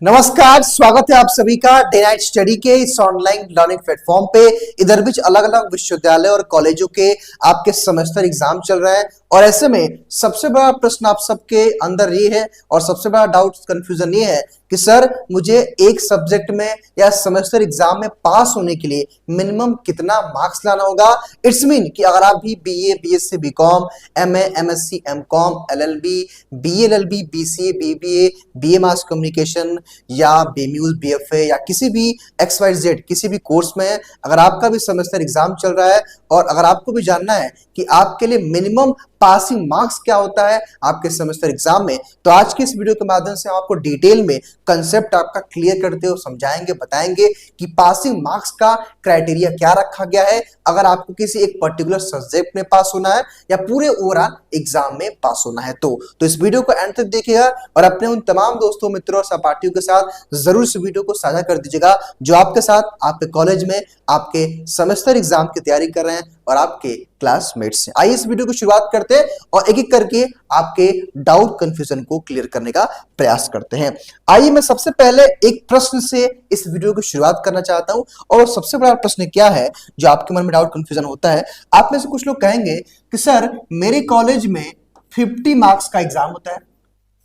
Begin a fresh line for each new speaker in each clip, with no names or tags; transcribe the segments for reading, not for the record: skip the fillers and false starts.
नमस्कार, स्वागत है आप सभी का डे नाइट स्टडी के इस ऑनलाइन लर्निंग प्लेटफॉर्म पे। इधर बीच अलग अलग विश्वविद्यालय और कॉलेजों के आपके सेमेस्टर एग्जाम चल रहे हैं और ऐसे में सबसे बड़ा प्रश्न आप सबके अंदर ये है और सबसे बड़ा डाउट कंफ्यूजन ये है कि सर मुझे एक सब्जेक्ट में या सेमेस्टर एग्जाम में पास होने के लिए मिनिमम कितना मार्क्स लाना होगा। इट्स मीन कि अगर आप भी BA, BSc, BCom, MA, MSc, MCom, LLB, BLLB, BCA, BBA, BA mass communication या बीम्यूज, बीएफए या किसी भी XYZ किसी भी कोर्स में अगर आपका भी सेमेस्टर एग्जाम चल रहा है और अगर आपको भी जानना है कि आपके लिए मिनिमम पासिंग मार्क्स क्या होता है आपके सेमेस्टर एग्जाम में, तो आज की इस वीडियो के माध्यम से हम आपको डिटेल में कंसेप्ट आपका क्लियर करते हुए समझाएंगे, बताएंगे कि पासिंग मार्क्स का क्राइटेरिया क्या रखा गया है अगर आपको किसी एक पर्टिकुलर सब्जेक्ट में पास होना है या पूरे ओवरऑल एग्जाम में पास होना है। तो इस वीडियो को एंड तक देखिएगा और अपने उन तमाम दोस्तों, मित्रों और सहपाठियों के साथ जरूर इस वीडियो को साझा कर दीजिएगा जो आपके साथ आपके कॉलेज में आपके सेमेस्टर एग्जाम की तैयारी कर रहे हैं और आपके क्लासमेट्स हैं। आइए इस वीडियो की शुरुआत करते हैं और एक एक करके आपके डाउट कंफ्यूजन को क्लियर करने का प्रयास करते हैं। आइए मैं सबसे पहले एक प्रश्न से इस वीडियो की शुरुआत करना चाहता हूं और सबसे बड़ा प्रश्न क्या है जो आपके मन में डाउट कंफ्यूजन होता है। आप में से कुछ लोग कहेंगे कि सर मेरे कॉलेज में 50 मार्क्स का एग्जाम होता है।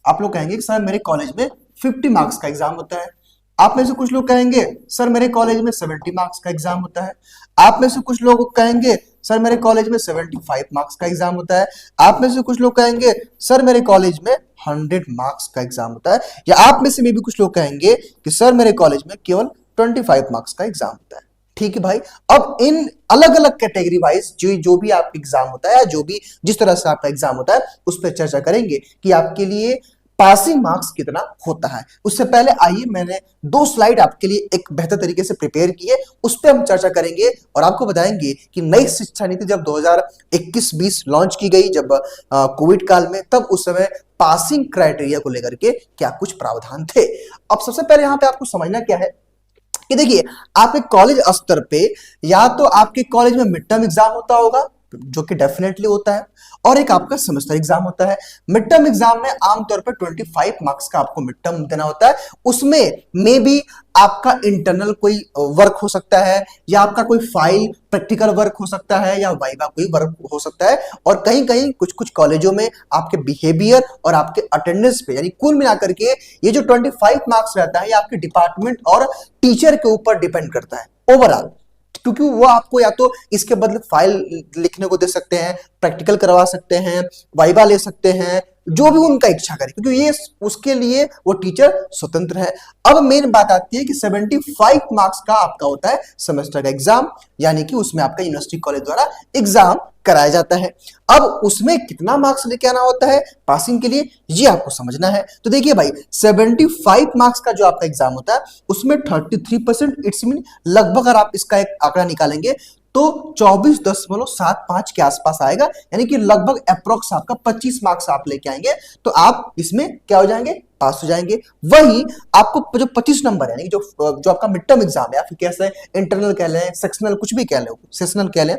आप लोग कहेंगे कि सर मेरे कॉलेज में 50 मार्क्स का एग्जाम होता है। आप में से कुछ लोग कहेंगे सर मेरे कॉलेज में 70 मार्क्स का एग्जाम होता है। आप में से कुछ लोग कहेंगे सर मेरे कॉलेज में 75 मार्क्स का एग्जाम होता है। आप में से कुछ लोग कहेंगे सर मेरे कॉलेज में 100 मार्क्स का एग्जाम होता है। या आप में से भी कुछ लोग कहेंगे कि सर मेरे कॉलेज में केवल 25 मार्क्स का एग्जाम होता है। ठीक है भाई, अब इन अलग अलग कैटेगरी वाइज जो भी आपका एग्जाम होता है, जो भी जिस तरह से आपका एग्जाम होता है उस पर चर्चा करेंगे कि आपके लिए पासिंग मार्क्स कितना होता है। उससे पहले आइए मैंने 2 स्लाइड आपके लिए एक बेहतर तरीके से प्रिपेयर किए, उस पर हम चर्चा करेंगे और आपको बताएंगे कि नई शिक्षा नीति जब 2021-20 लॉन्च की गई, जब कोविड काल में, तब उस समय पासिंग क्राइटेरिया को लेकर के क्या कुछ प्रावधान थे। अब सबसे पहले यहां पे आपको समझना क्या है कि देखिए, आपके कॉलेज स्तर पे या तो आपके कॉलेज में मिड टर्म एग्जाम होता होगा जो कि डेफिनेटली होता है और एक आपका सेमेस्टर एग्जाम होता है। मिड टर्म एग्जाम में आमतौर पर 25 मार्क्स का आपको मिड टर्म देना होता है। उसमें मे बी आपका इंटरनल कोई वर्क हो सकता है या आपका कोई फाइल प्रैक्टिकल वर्क हो सकता है या वाइवा कोई वर्क हो सकता है और कहीं कहीं कुछ कुछ कॉलेजों में आपके बिहेवियर और आपके अटेंडेंस पे, यानी कुल मिलाकर के ये जो 25 मार्क्स रहता है ये आपके डिपार्टमेंट और टीचर के ऊपर डिपेंड करता है ओवरऑल, क्योंकि वो आपको या तो इसके बदले फाइल लिखने को दे सकते हैं, प्रैक्टिकल करवा सकते हैं, वाइवा ले सकते हैं, जो भी उनका इच्छा करे, क्योंकि ये उसके लिए वो टीचर स्वतंत्र है। अब मेन बात आती है कि 75 मार्क्स का आपका होता है सेमेस्टर का एग्जाम, यानी कि उसमें आपका यूनिवर्सिटी कॉलेज द्वारा एग्जाम कराया जाता है। अब उसमें कितना मार्क्स लेके आना होता है पासिंग के लिए, ये आपको समझना है। तो देखिए भाई, 75 मार्क्स का जो आपका एग्जाम होता है उसमें 33%, इट्स मीन लगभग अगर आप इसका एक आंकड़ा निकालेंगे तो 24.75 के आसपास आएगा, यानी कि लगभग अप्रोक्स आपका 25 मार्क्स आप लेके आएंगे तो आप इसमें क्या हो जाएंगे, पास हो जाएंगे। वही आपको जो 25 नंबर है, यानी जो आपका मिड टर्म एग्जाम है, फिर कैसे इंटरनल कह लें, सेक्शनल कुछ भी कह लें, सेशनल कह लें,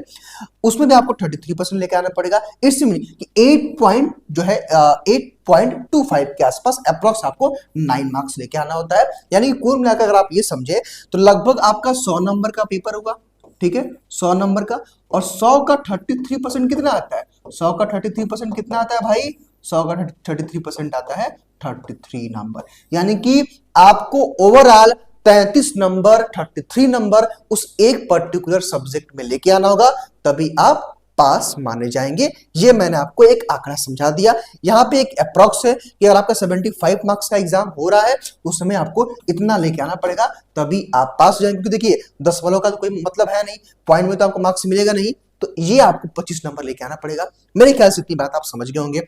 उसमें भी आपको 33% लेके आना पड़ेगा। इट्स मीन कि 8.25 के आसपास अप्रोक्स आपको 9 मार्क्स लेके आना होता है। यानी कि कुल मिलाकर अगर आप ये समझे तो लगभग आपका 100 नंबर का पेपर होगा। ठीक है, 100 नंबर का, और 100 का 33% कितना आता है? 100 का 33% कितना आता है भाई? 100 का 33% आता है 33 नंबर, यानी कि आपको ओवरऑल 33 नंबर, 33 नंबर उस एक पर्टिकुलर सब्जेक्ट में लेके आना होगा, तभी आप पास माने जाएंगे। ये मैंने आपको एक आंकड़ा समझा दिया। यहाँ पे एक अप्रोक्स है कि अगर आपका 75 मार्क्स का एग्जाम हो रहा है उस समय आपको इतना लेके आना पड़ेगा तभी आप पास हो जाएंगे, क्योंकि देखिए 10 वालों का तो कोई मतलब है नहीं, पॉइंट में तो आपको मार्क्स मिलेगा नहीं, तो ये आपको 25 नंबर लेके आना पड़ेगा। मेरे ख्याल से इतनी बात आप समझ गए होंगे।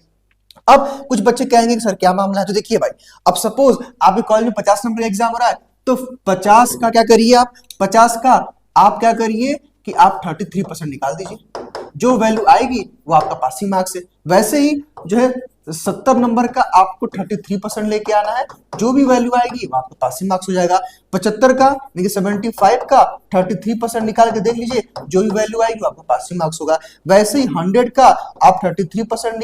अब कुछ बच्चे कहेंगे कि सर क्या मामला है, तो देखिए भाई, अब सपोज आपके कॉलेज में 50 नंबर का एग्जाम हो रहा है तो 50 का क्या करिए आप, 50 का आप क्या करिए कि आप 33% निकाल दीजिए, जो वैल्यू आएगी वो आपका पासिंग मार्क्स है। वैसे ही जो है 70 नंबर का आपको 33% लेके आना है, जो भी वैल्यू आएगी वो आपको पासिंग मार्क्स हो जाएगा। 75 का देखिए 75 का 33% निकाल के देख लीजिए, जो भी वैल्यू आएगी वो आपको पासिंग मार्क्स होगा। वैसे ही 100 का आप 33%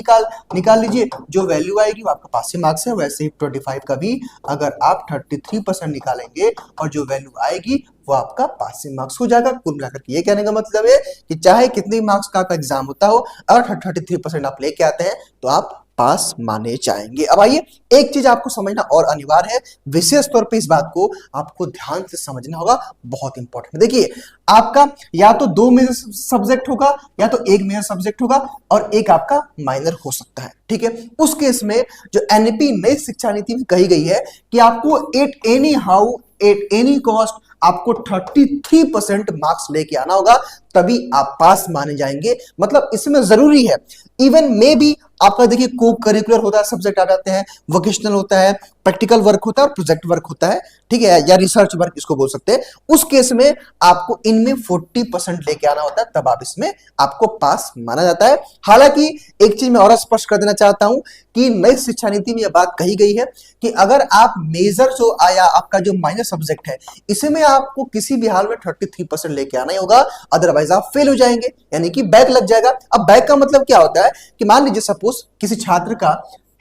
निकाल लीजिए, जो वैल्यू आएगी वो आपका पासिंग मार्क्स है। वैसे ही 25 का भी अगर आप 33% निकालेंगे और जो वैल्यू आएगी वो आपका पासिंग मार्क्स हो जाएगा। कुल मिलाकर के ये कहने का मतलब है कि चाहे कितनी मार्क्स का आपका एग्जाम होता हो, अगर 33% आप लेके आते हैं तो आप पास माने जाएंगे। अब आइए, एक चीज आपको समझना और अनिवार्य है, विशेष तौर पे इस बात को आपको ध्यान से समझना होगा, बहुत इंपॉर्टेंट। देखिए, आपका या तो 2 मेजर सब्जेक्ट होगा या तो 1 मेजर सब्जेक्ट होगा और एक आपका माइनर हो सकता है, ठीक है। उस केस में जो एनईपी नई शिक्षा नीति में कही गई है कि आपको at any how at any cost आपको 33% मार्क्स लेके आना होगा, तभी आप पास माने जाएंगे। मतलब इसमें जरूरी है, इवन मे बी आपका देखिए को करिकुलर होता है, सब्जेक्ट आ जाते हैं, वोकेशनल होता है, प्रैक्टिकल वर्क होता है और प्रोजेक्ट वर्क होता है, ठीक है, या रिसर्च वर्क इसको बोल सकते हैं। उस केस में आपको इनमें 40% लेके आना होता है, तब आप इसमें आपको पास माना जाता है। हालांकि एक चीज मैं और स्पष्ट कर देना चाहता हूं कि नई शिक्षा नीति में यह बात कही गई है कि अगर आप मेजर जो आया आपका जो माइनर सब्जेक्ट है, इसमें आपको किसी भी हाल में 33% लेके आना ही होगा, अदरवाइज आप फेल हो जाएंगे, यानी कि बैक लग जाएगा। अब बैक का मतलब क्या होता है कि मान लीजिए सपोज किसी छात्र का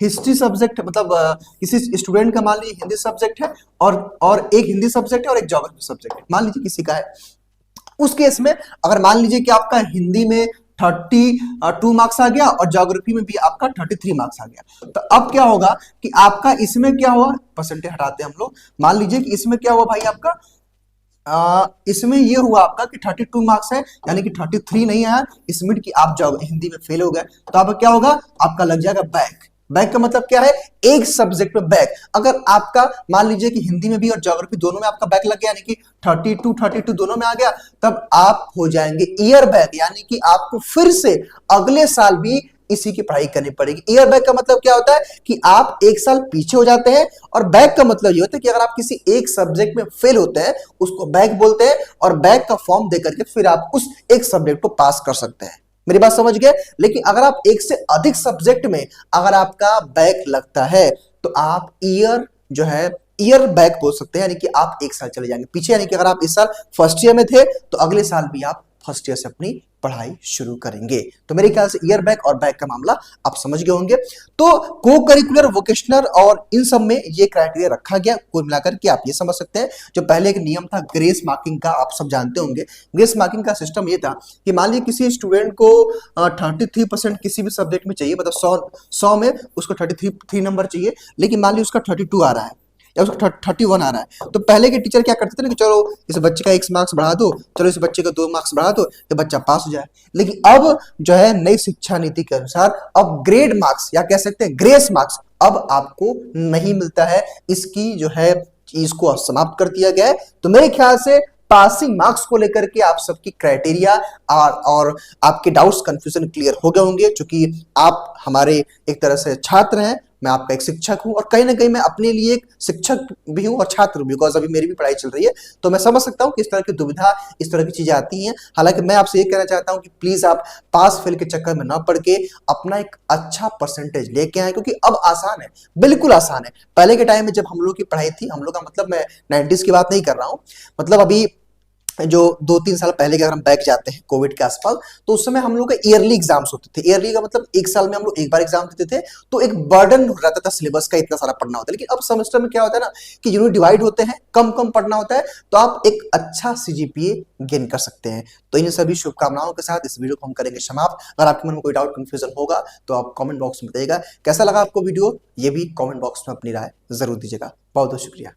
हिस्ट्री सब्जेक्ट, मतलब किसी स्टूडेंट का मान लीजिए हिंदी सब्जेक्ट है और एक हिंदी सब्जेक्ट है और एक ज्योग्राफी सब्जेक्ट है, मान लीजिए किसी का है। उस केस में अगर मान लीजिए कि आपका हिंदी में 32 मार्क्स आ गया और ज्योग्राफी में भी आपका 33 मार्क्स आ गया, तो अब क्या होगा कि आपका इसमें क्या हुआ, परसेंटेज हटाते हैं हम लोग, मान लीजिए कि इसमें क्या हुआ भाई आपका, इसमें ये हुआ आपका कि 32 मार्क्स है, यानी कि 33 नहीं आया, इसमें कि आप हिंदी में फेल हो गए, तो अब क्या होगा, आपका लग जाएगा बैक। बैक का मतलब क्या है, एक सब्जेक्ट में बैक। अगर आपका मान लीजिए कि हिंदी में भी और ज्योग्राफी दोनों में आपका बैक लग गया, यानी कि 32 दोनों में आ गया, तब आप हो जाएंगे ईयर बैक, यानी कि आपको फिर से अगले साल भी इसी की पढ़ाई करनी पड़ेगी। ईयर बैक का मतलब क्या होता है कि आप एक साल पीछे हो जाते हैं, और बैक का मतलब ये होता है कि अगर आप किसी एक सब्जेक्ट में फेल होते हैं उसको बैक बोलते हैं, और बैक का फॉर्म देकर के फिर आप उस एक सब्जेक्ट को पास कर सकते हैं। मेरी बात समझ गए। लेकिन अगर आप एक से अधिक सब्जेक्ट में अगर आपका बैक लगता है तो आप ईयर जो है ईयर बैक बोल सकते हैं, यानी कि आप एक साल चले जाएंगे पीछे, यानी कि अगर आप इस साल फर्स्ट ईयर में थे तो अगले साल भी आप फर्स्ट ईयर से अपनी पढ़ाई शुरू करेंगे। तो मेरे ख्याल से ईयर बैक और बैक का मामला आप समझ गए होंगे। तो को करिकुलर, वोकेशनल और इन सब में ये क्राइटेरिया रखा गया। कुल मिलाकर के आप ये समझ सकते हैं, जो पहले एक नियम था ग्रेस मार्किंग का, आप सब जानते होंगे। ग्रेस मार्किंग का सिस्टम ये था कि मान लीजिए किसी स्टूडेंट को 33% किसी भी सब्जेक्ट में चाहिए, मतलब 100 में उसको 33 नंबर चाहिए, लेकिन मान लीजिए उसका 32 आ रहा है या उसका 31 आ रहा है, तो पहले के टीचर क्या करते थे ना कि चलो इस बच्चे का 1 मार्क्स बढ़ा दो, चलो इस बच्चे का 2 मार्क्स बढ़ा दो, तो बच्चा पास हो जाए। लेकिन अब जो है नई शिक्षा नीति के अनुसार अब ग्रेड मार्क्स या कह सकते हैं ग्रेस मार्क्स अब आपको नहीं मिलता है, इसकी जो है चीज को समाप्त कर दिया गया है। तो मेरे ख्याल से पासिंग मार्क्स को लेकर के आप सबकी क्राइटेरिया और आपके डाउट्स कंफ्यूजन क्लियर हो गए होंगे, क्योंकि आप हमारे एक तरह से छात्र हैं, मैं आपका एक शिक्षक हूं, और कहीं ना कहीं मैं अपने लिए एक शिक्षक भी हूं और छात्र भी, बिकॉज अभी मेरी भी पढ़ाई चल रही है, तो मैं समझ सकता हूं कि इस तरह की दुविधा, इस तरह की चीजें आती हैं। हालांकि मैं आपसे ये कहना चाहता हूं कि प्लीज आप पास फेल के चक्कर में ना पड़ के अपना एक अच्छा परसेंटेज लेके आए, क्योंकि अब आसान है, बिल्कुल आसान है। पहले के टाइम में जब हम लोग की पढ़ाई थी, हम लोग का मतलब मैं 90s की बात नहीं कर रहा हूं, मतलब अभी जो 2-3 साल पहले के अगर हम बैक जाते हैं कोविड के आसपास, तो उस समय हम लोग का ईयरली एग्जाम्स होते थे। ईयरली का मतलब एक साल में हम लोग एक बार एग्जाम देते थे, तो एक बर्डन रहता था सिलेबस का, इतना सारा पढ़ना होता है। लेकिन अब सेमेस्टर में क्या होता है ना कि यूनिट डिवाइड होते हैं, कम कम पढ़ना होता है, तो आप एक अच्छा सीजीपीए गेन कर सकते हैं। तो इन सभी शुभकामनाओं के साथ इस वीडियो को हम करेंगे समाप्त। अगर आपके मन में कोई डाउट कंफ्यूजन होगा तो आप कमेंट बॉक्स में बताइएगा। कैसा लगा आपको वीडियो, ये भी कमेंट बॉक्स में अपनी राय जरूर दीजिएगा। बहुत बहुत शुक्रिया।